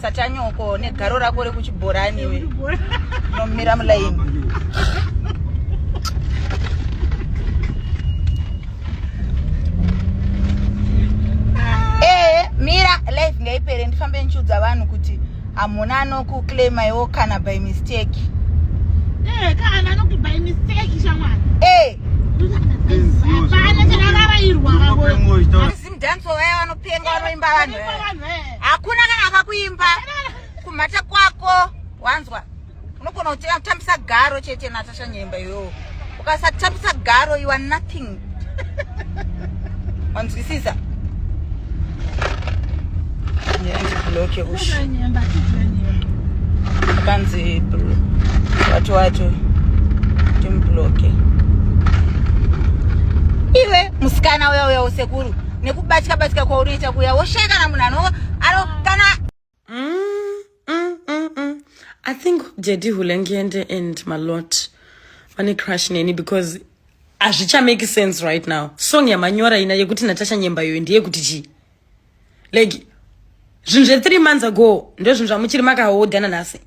satanyoko negaro rako rekuchibhorani we nomira mulaini. Mira life ngaipere ndifambe nchudza vanhu kuti hamuna anokuclaima iwo kana by mistake. Kana anoku by mistake shamwari. Zimdanso vaya vanopenga vanoimba vanhu. Hakuna kana akakuimba kumhata kwako wanzwa. Unogona kutambisa garo chete Natasha Nyemba iwewe. Ukasatambisa garo you are nothing. Wanzwisisa? Bloke ushi. Kanzi watu timbloke. Iwe musikana wewe usekuru nekubatika kwa unoita kuya wosheka na munano aro kana I think Jedi Hulengende and Malloti vane crush neni because azvicha make sense right now. Song ya manyora ina yekuti Natasha Nyemba yo ndiye kuti chi. Like zvinje 3 months ago ndo zvinhu zvamuchiri makahodhana nasi.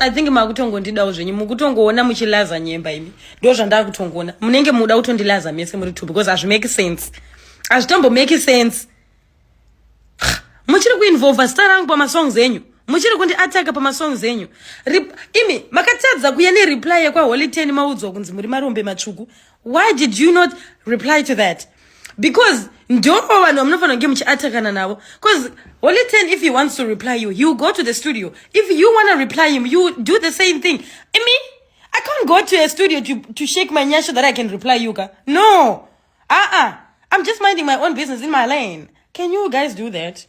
I think makutongondidawo zvenyu mukutongoona muchilaza Nyemba imi. Ndo zvandakutongona. Munenge muda kutondilaza mese muri two because azvi make sense. Azvitombo make sense. Muchiri kuinvolve star rangu pa masongs enyu. Muchiri kundi ataka pa masongs enyu. Imi makatadza kuya ne reply kwa Malloti and maudzo kunzi muri marombe matsvuku. Why did you not reply to that? Because ndo vanhu munofana kunge muchiatakana navo. Because Malloti, if he wants to reply you, he will go to the studio. If you want to reply him, you do the same thing. I can't go to a studio to shake my nyasha that I can reply you. No. I'm just minding my own business in my lane. Can you guys do that?